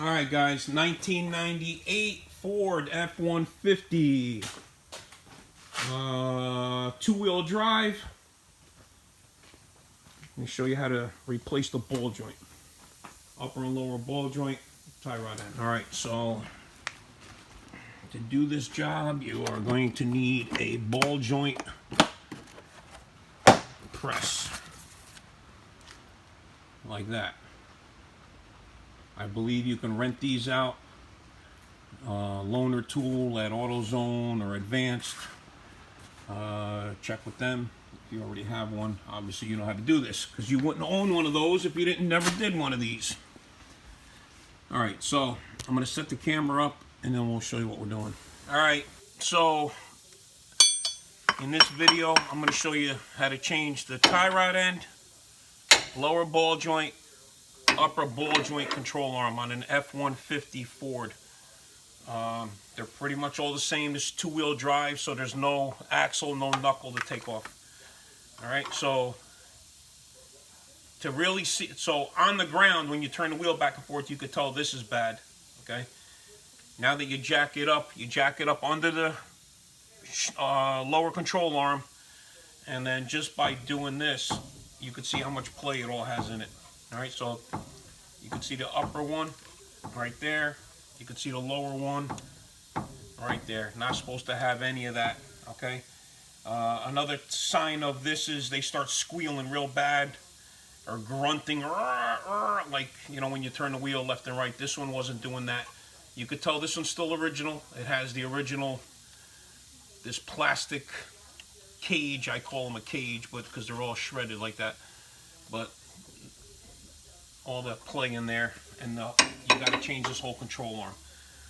All right, guys, 1998 Ford F150, two-wheel drive. Let me show you how to replace the ball joint, upper and lower ball joint, tie rod end. All right, so to do this job, you are going to need a ball joint press, like that. I believe you can rent these out, loaner tool at AutoZone or Advanced. Check with them if you already have one. Obviously you know how to do this, because you wouldn't own one of those if you never did one of these. Alright, so I'm going to set the camera up and then we'll show you what we're doing. Alright, so in this video I'm going to show you how to change the tie rod end, lower ball joint, upper ball joint control arm on an F150 Ford. They're pretty much all the same. This two-wheel drive, so there's no axle, no knuckle to take off. Alright, so to really see, so on the ground when you turn the wheel back and forth, you could tell this is bad. Okay, now that you jack it up under the lower control arm, and then just by doing this you can see how much play it all has in it. Alright, so you can see the upper one right there, you can see the lower one right there. Not supposed to have any of that. Okay, another sign of this is they start squealing real bad or grunting, like, you know, when you turn the wheel left and right. This one wasn't doing that. You could tell this one's still original. It has the original, this plastic cage. I call them a cage, but because they're all shredded like that, but all the play in there, and you got to change this whole control arm.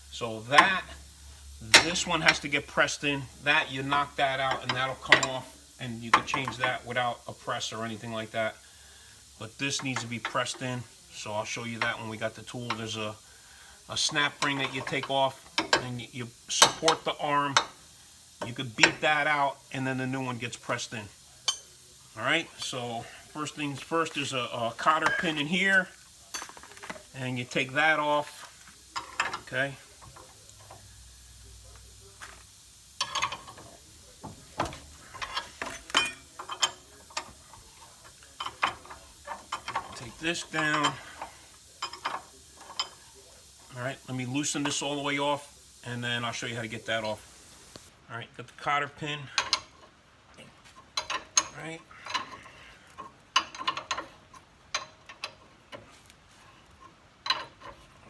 So this one has to get pressed in. That you knock that out and that'll come off, and you can change that without a press or anything like that. But this needs to be pressed in, so I'll show you that when we got the tool. There's a snap ring that you take off and you support the arm. You could beat that out and then the new one gets pressed in. Alright, so first things first, there's a cotter pin in here, and you take that off. Okay, take this down. Alright, let me loosen this all the way off, and then I'll show you how to get that off. Alright, got the cotter pin. Alright,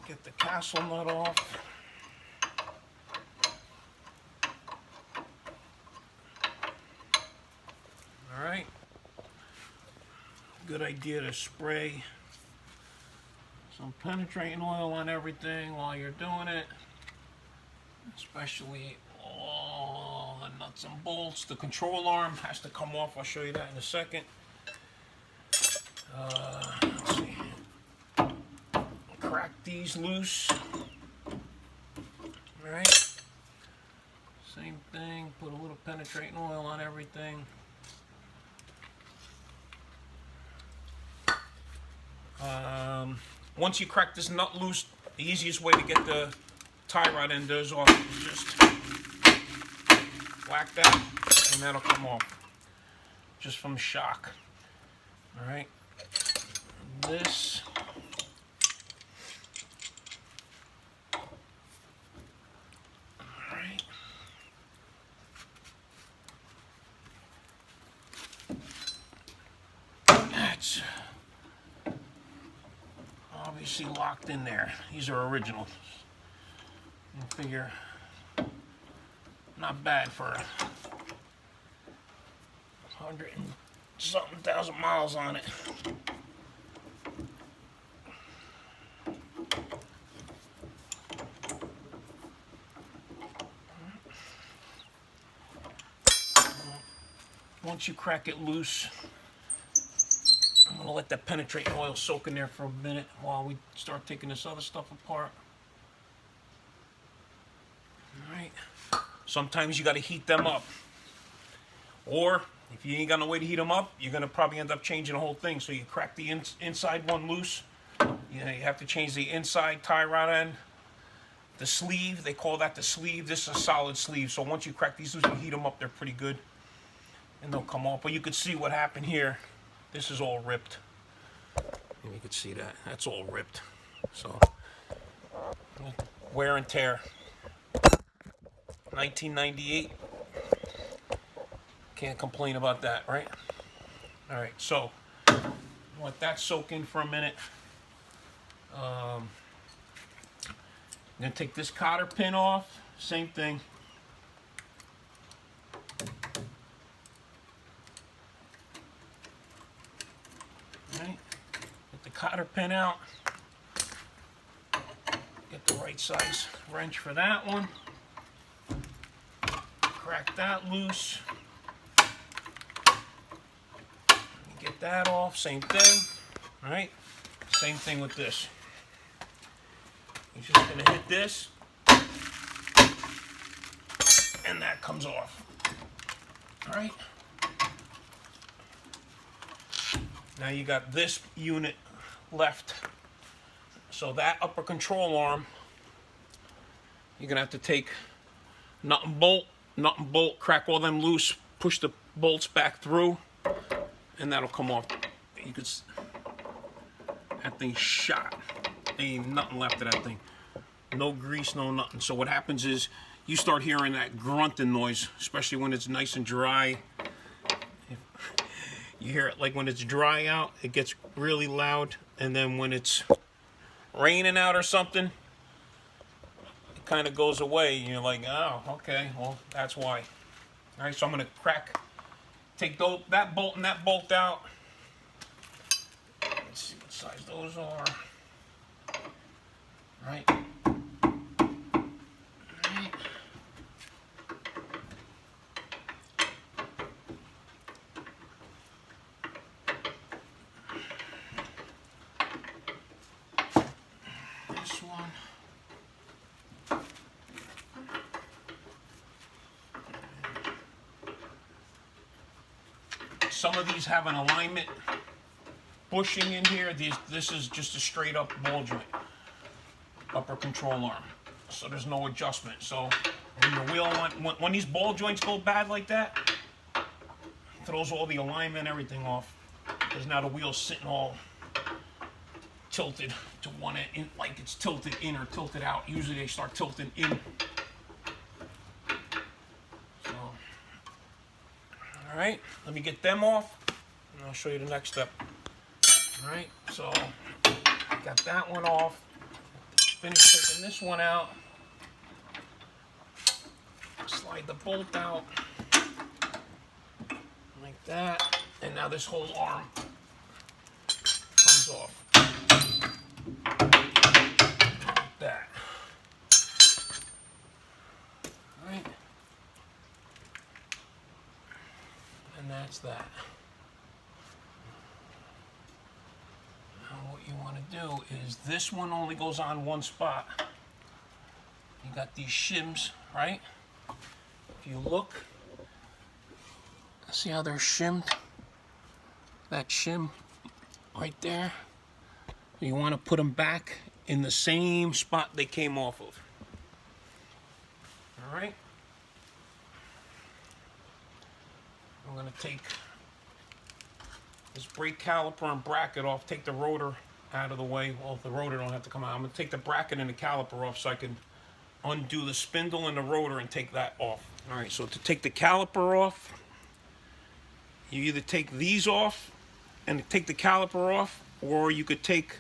get the castle nut off. Alright, good idea to spray some penetrating oil on everything while you're doing it, especially all the nuts and bolts. The control arm has to come off. I'll show you that in a second. Let's see. Crack these loose. Alright, same thing, put a little penetrating oil on everything. Once you crack this nut loose, the easiest way to get the tie rod end off is just whack that and that'll come off just from shock. Alright, this that's obviously locked in there. These are original. You figure not bad for 100-something thousand miles on it. Once you crack it loose, I'm going to let that penetrating oil soak in there for a minute while we start taking this other stuff apart. Alright, sometimes you got to heat them up, or if you ain't got no way to heat them up, you're going to probably end up changing the whole thing. So you crack the inside one loose, You know, you have to change the inside tie rod end. The sleeve, they call that the sleeve. This is a solid sleeve, so once you crack these loose, you heat them up, they're pretty good. And they'll come off. But you can see what happened here. This is all ripped. And you can see that. That's all ripped. So, wear and tear. 1998. Can't complain about that, right? All right, so let that soak in for a minute. I'm gonna take this cotter pin off. Same thing. All right, get the cotter pin out. Get the right size wrench for that one. Crack that loose. Get that off, same thing. All right, same thing with this. You're just gonna hit this, and that comes off. All right. Now you got this unit left. So that upper control arm, you're gonna have to take nut and bolt, crack all them loose, push the bolts back through, and that'll come off. You could, that thing's shot. Ain't nothing left of that thing. No grease, no nothing. So what happens is you start hearing that grunting noise, especially when it's nice and dry. You hear it like when it's dry out, it gets really loud, and then when it's raining out or something, it kind of goes away. You're like, oh, okay, well, that's why. All right, so I'm gonna take that bolt and that bolt out. Let's see what size those are. All right. This one. Some of these have an alignment bushing in here. This is just a straight up ball joint, upper control arm. So there's no adjustment. So when your wheel when these ball joints go bad like that, it throws all the alignment and everything off. Because now the wheel's sitting all tilted to one end, like it's tilted in or tilted out. Usually they start tilting in. So, all right, let me get them off, and I'll show you the next step. All right, so got that one off. Finish taking this one out. Slide the bolt out like that, and now this whole arm comes off. Like that. All right, and that's that. Now what you want to do is this one only goes on one spot. You got these shims, right? If you look, see how they're shimmed? That shim right there. You want to put them back in the same spot they came off of. All right. I'm going to take this brake caliper and bracket off, take the rotor out of the way. Well, the rotor don't have to come out. I'm going to take the bracket and the caliper off so I can undo the spindle and the rotor and take that off. All right, so to take the caliper off, you either take these off and take the caliper off, or you could take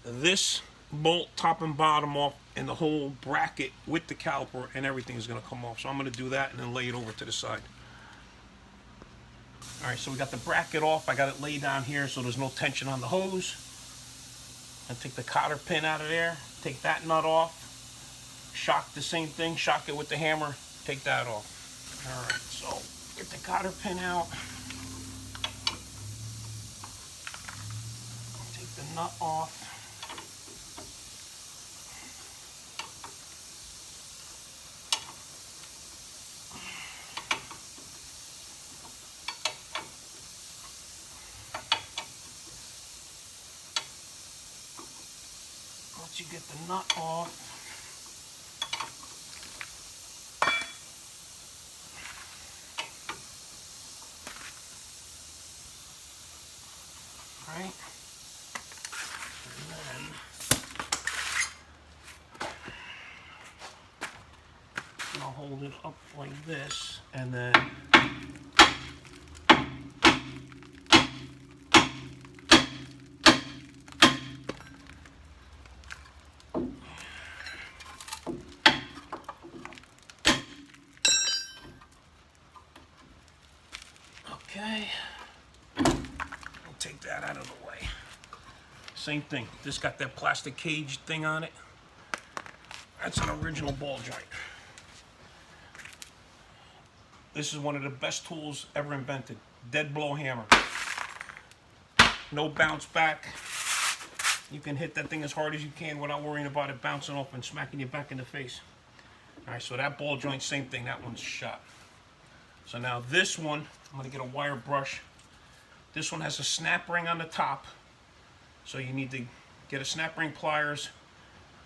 this bolt top and bottom off and the whole bracket with the caliper and everything is going to come off. So I'm going to do that and then lay it over to the side. All right, so we got the bracket off. I got it laid down here so there's no tension on the hose. And take the cotter pin out of there, take that nut off. Shock the same thing, shock it with the hammer, take that off. All right, so get the cotter pin out. Take the nut off. you get the nut off. Right? And then I'll hold it up like this, and then okay, we'll take that out of the way. Same thing, this got that plastic cage thing on it. That's an original ball joint. This is one of the best tools ever invented. Dead blow hammer. No bounce back. You can hit that thing as hard as you can without worrying about it bouncing off and smacking you back in the face. Alright, so that ball joint, same thing, that one's shot. So now this one, I'm going to get a wire brush. This one has a snap ring on the top. So you need to get a snap ring pliers,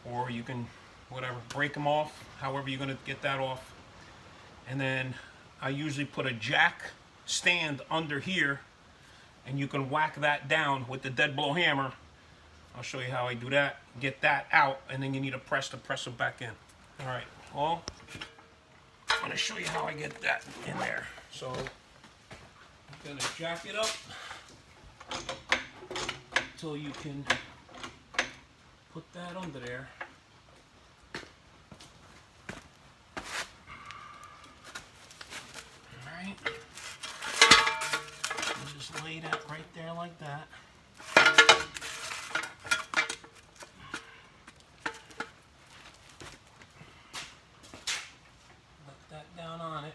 or you can, whatever, break them off, however you're going to get that off. And then I usually put a jack stand under here, and you can whack that down with the dead blow hammer. I'll show you how I do that. Get that out, and then you need a press to press it back in. All right, well, I'm going to show you how I get that in there. So I'm going to jack it up until you can put that under there. All right, and just lay that right there like that. Down on it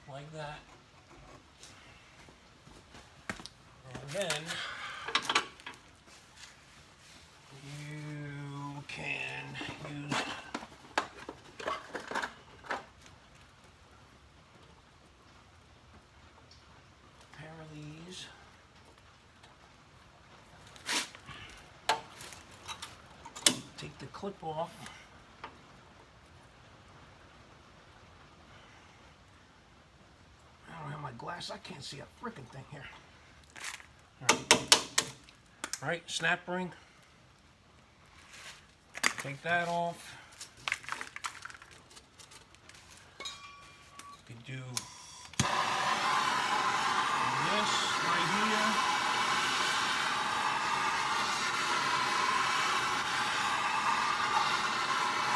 like that, and then you can use a pair of these. Take the clip off. Glass, I can't see a freaking thing here. All right, snap ring. Take that off. You can do this right here.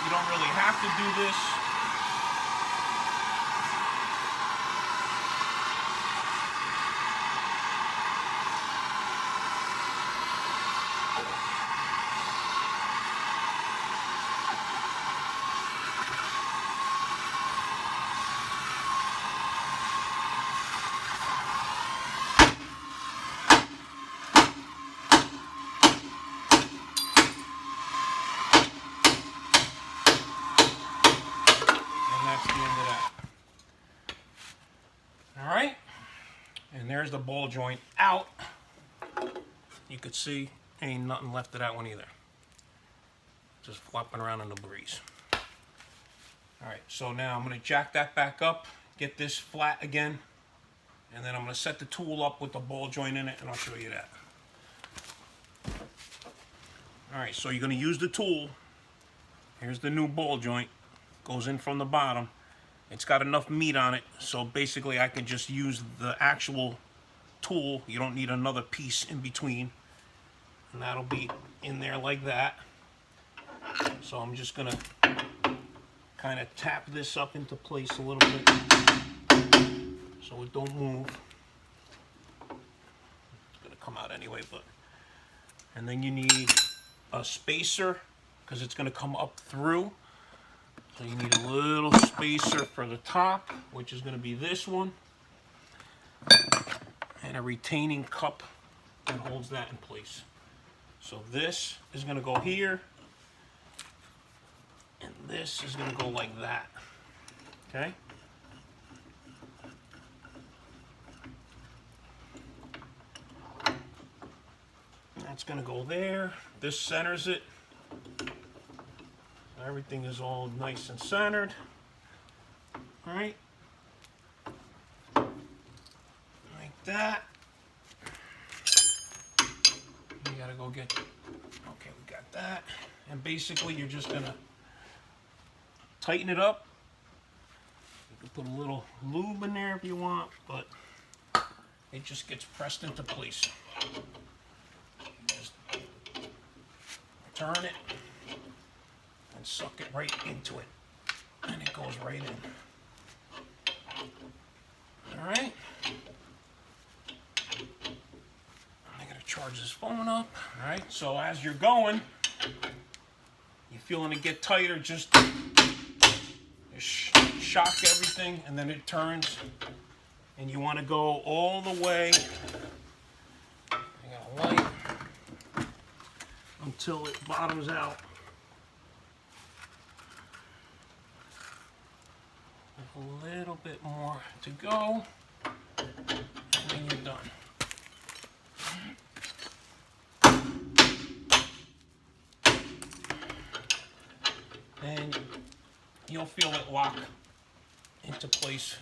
You don't really have to do this. Alright, and there's the ball joint out. You could see ain't nothing left of that one either. Just flopping around in the breeze. Alright, so now I'm going to jack that back up, get this flat again, and then I'm going to set the tool up with the ball joint in it, and I'll show you that. Alright, so you're going to use the tool. Here's the new ball joint. Goes in from the bottom. It's got enough meat on it, so basically I can just use the actual tool. You don't need another piece in between. And that'll be in there like that. So I'm just going to kind of tap this up into place a little bit so it don't move. It's going to come out anyway, but... And then you need a spacer because it's going to come up through. So you need a little spacer for the top, which is going to be this one, and a retaining cup that holds that in place. So this is going to go here, and this is going to go like that. Okay? That's going to go there. This centers it. Everything is all nice and centered. All right. Like that. You got to go get, okay, we got that. And basically you're just going to tighten it up. You can put a little lube in there if you want, but it just gets pressed into place. Just turn it and suck it right into it, and it goes right in. All right. I gotta charge this phone up. All right. So as you're going, you're feeling it get tighter. Just shock everything, and then it turns. And you want to go all the way. I got a light until it bottoms out. A little bit more to go, and then you're done. And you'll feel it lock into place.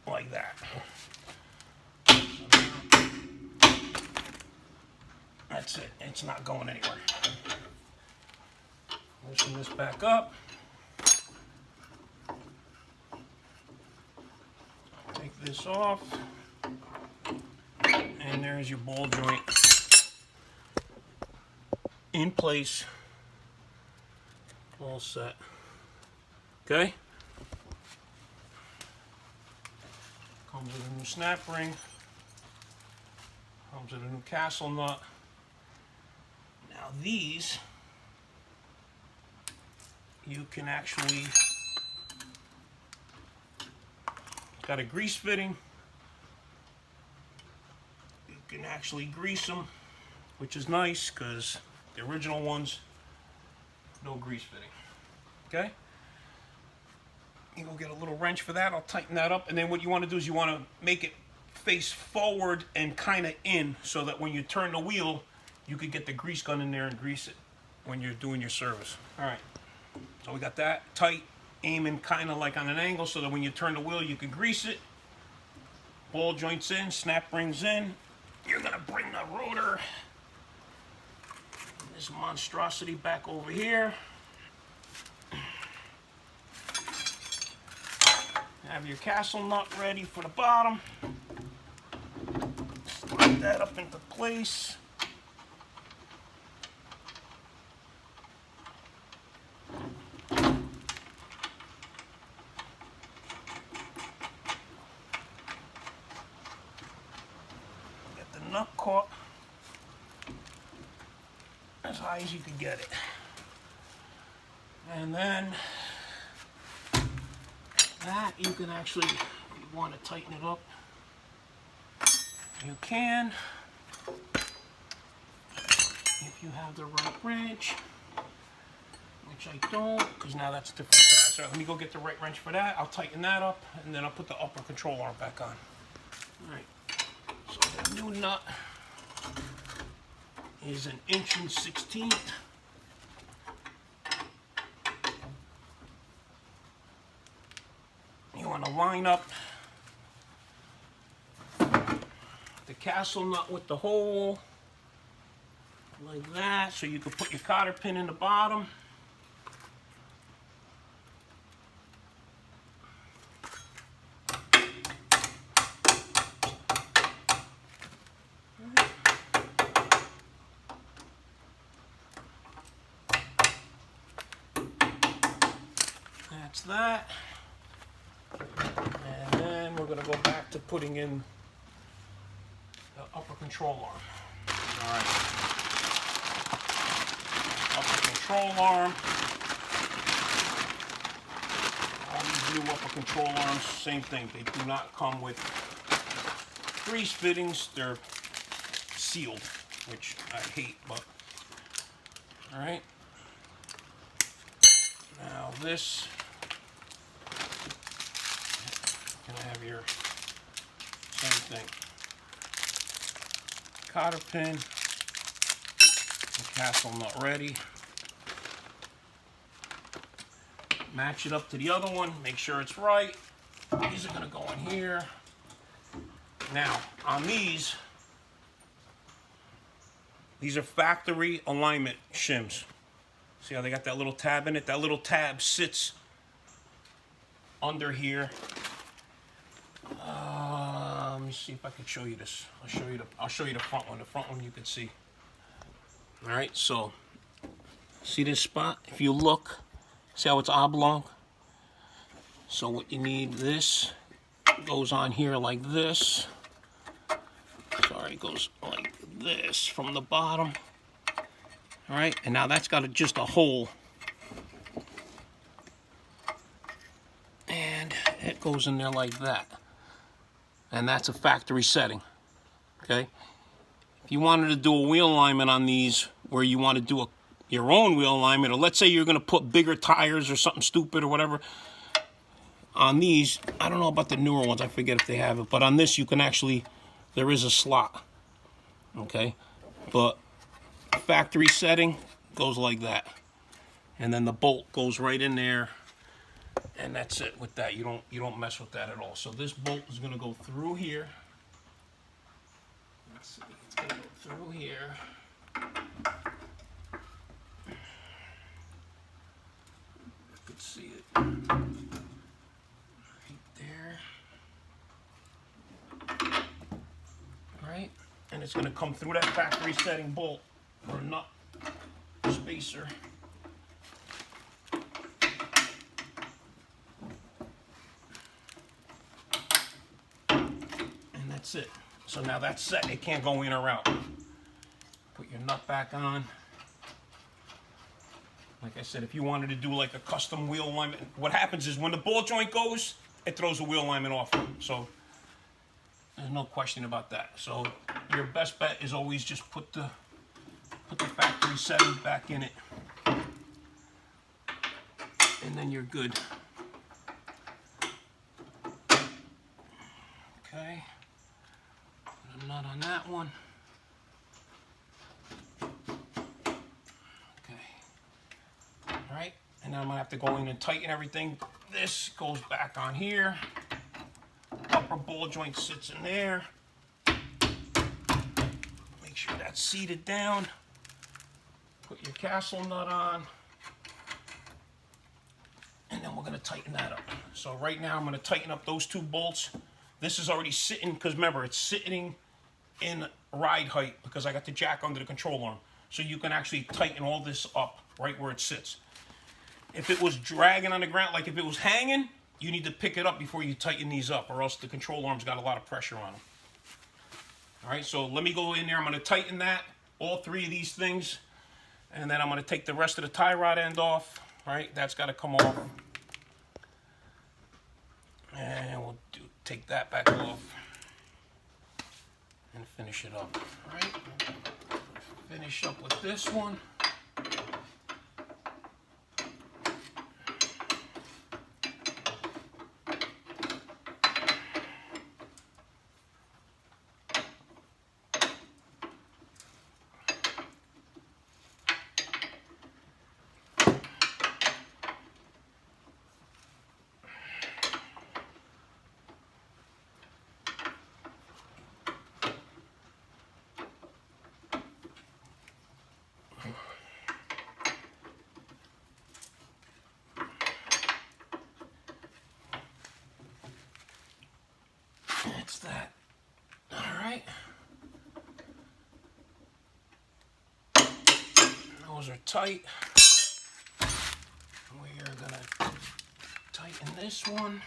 Like that. That's it. It's not going anywhere. Loosen this back up. Take this off. And there's your ball joint in place. All set. Okay? Comes with a new snap ring. Comes with a new castle nut. Now these, you can actually, got a grease fitting. You can actually grease them, which is nice because the original ones, no grease fitting. Okay? You go get a little wrench for that. I'll tighten that up. And then what you want to do is you want to make it face forward and kind of in so that when you turn the wheel, you could get the grease gun in there and grease it when you're doing your service. All right. So we got that tight, aiming kind of like on an angle so that when you turn the wheel, you can grease it. Ball joints in, snap rings in. You're going to bring the rotor, this monstrosity, back over here. Have your castle nut ready for the bottom. Slide that up into place. Get the nut caught as high as you can get it. And then that you can actually, if you want to tighten it up, you can. If you have the right wrench, which I don't, because now that's a different size. So let me go get the right wrench for that. I'll tighten that up, and then I'll put the upper control arm back on. All right, so the new nut is 1 1/16 inches. You want to line up the castle nut with the hole like that, so you can put your cotter pin in the bottom. That's that. And then we're going to go back to putting in the upper control arm. All right. Upper control arm. All these new upper control arms, same thing. They do not come with grease fittings. They're sealed, which I hate, but all right. Now this can have your same thing. Cotter pin, the castle nut ready. Match it up to the other one, make sure it's right. These are gonna go in here. Now, on these are factory alignment shims. See how they got that little tab in it? That little tab sits under here. Let me see if I can show you this. I'll show you the front one. The front one you can see. All right, so see this spot? If you look, see how it's oblong? So what you need, this goes on here like this. Sorry, it goes like this from the bottom. All right, and now that's got just a hole. And it goes in there like that. And that's a factory setting, okay? If you wanted to do a wheel alignment on these, where you want to do your own wheel alignment, or let's say you're gonna put bigger tires or something stupid or whatever, on these, I don't know about the newer ones, I forget if they have it, but on this you can actually, there is a slot, okay? But factory setting goes like that. And then the bolt goes right in there. And that's it with that. You don't mess with that at all. So this bolt is going to go through here. Let's see. It's going to go through here. You can see it right there. All right, and it's going to come through that factory setting bolt or nut spacer. That's it. So now that's set. It can't go in or out. Put your nut back on. Like I said, if you wanted to do like a custom wheel alignment, what happens is when the ball joint goes, it throws the wheel alignment off. So there's no question about that. So your best bet is always just put the factory setting back in it. And then you're good. Okay. Nut on that one. Okay. All right, and then I'm gonna have to go in and tighten everything. This goes back on here. Upper ball joint sits in there. Make sure that's seated down. Put your castle nut on. And then we're gonna tighten that up. So right now I'm gonna tighten up those two bolts. This is already sitting, because remember, it's sitting in ride height because I got the jack under the control arm. So you can actually tighten all this up right where it sits. If it was dragging on the ground, like if it was hanging, you need to pick it up before you tighten these up, or else the control arm's got a lot of pressure on them. All right, so let me go in there. I'm going to tighten that, all three of these things, and then I'm going to take the rest of the tie rod end off. All right, that's got to come off. And we'll take that back off and finish it up. All right, finish up with this one. That's that. All right. Those are tight. We are gonna tighten this one.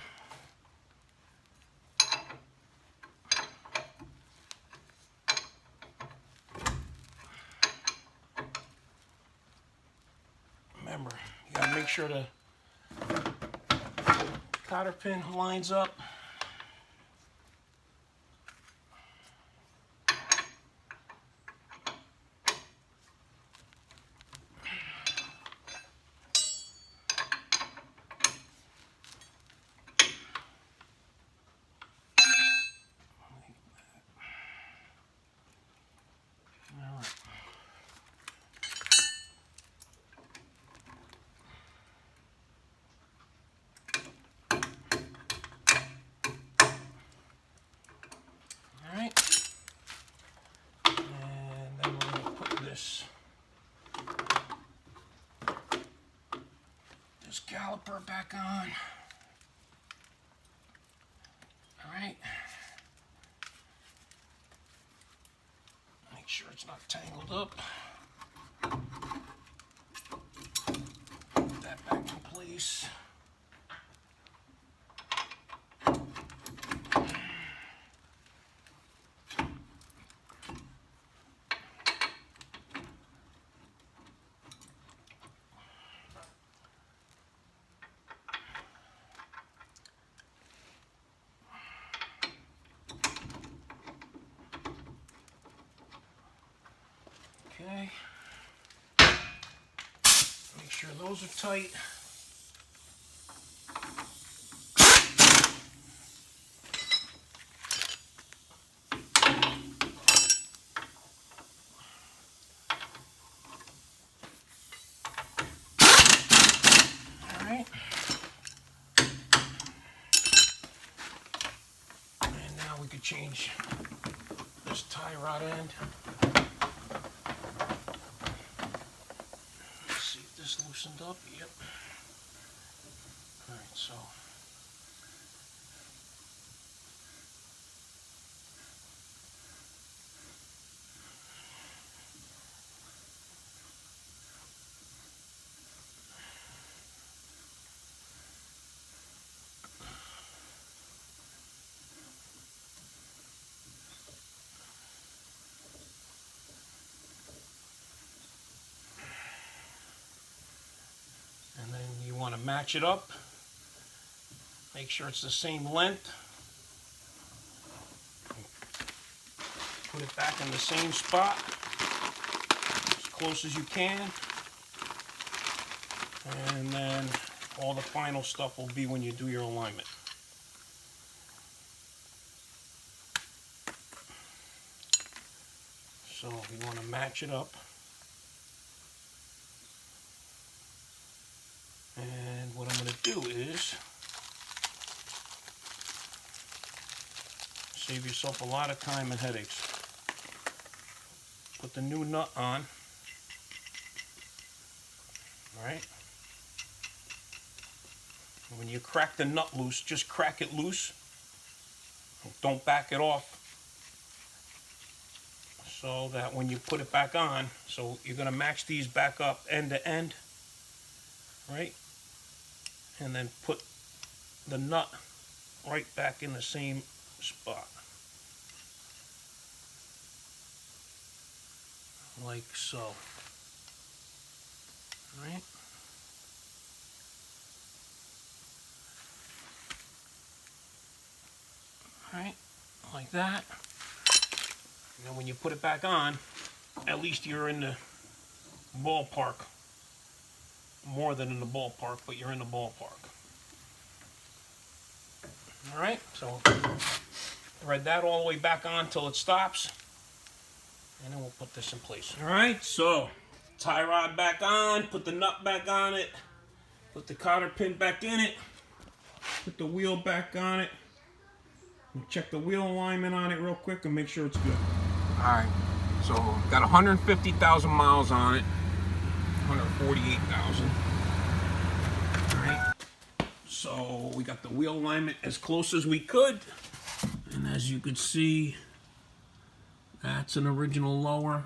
Remember, you gotta make sure the cotter pin lines up. this caliper back on. All right. Make sure it's not tangled up. Put that back in place. Okay. Make sure those are tight. All right. And now we could change this tie rod end. This loosened up, yep. All right, so and then you want to match it up. Make sure it's the same length. Put it back in the same spot as close as you can. And then all the final stuff will be when you do your alignment. So you want to match it up. And what I'm going to do is save yourself a lot of time and headaches. Put the new nut on. All right. And when you crack the nut loose, just crack it loose. Don't back it off. So that when you put it back on, so you're going to match these back up end to end. Right? And then put the nut right back in the same spot. Like so. Right? Right? Like that. And then when you put it back on, at least you're in the ballpark. More than in the ballpark, but you're in the ballpark. Alright, so thread that all the way back on till it stops. And then we'll put this in place. Alright, so tie rod back on, put the nut back on it, put the cotter pin back in it, put the wheel back on it, and check the wheel alignment on it real quick and make sure it's good. Alright, so got 150,000 miles on it. 148,000. Alright, so we got the wheel alignment as close as we could, and as you can see, that's an original lower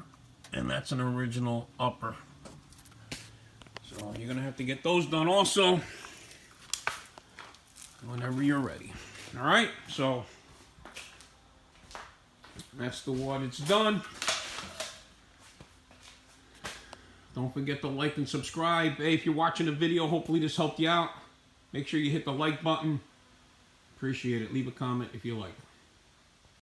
and that's an original upper. So you're gonna have to get those done also whenever you're ready. Alright, so that's the what it's done. Don't forget to like and subscribe. Hey, if you're watching the video, hopefully this helped you out. Make sure you hit the like button. Appreciate it. Leave a comment if you like.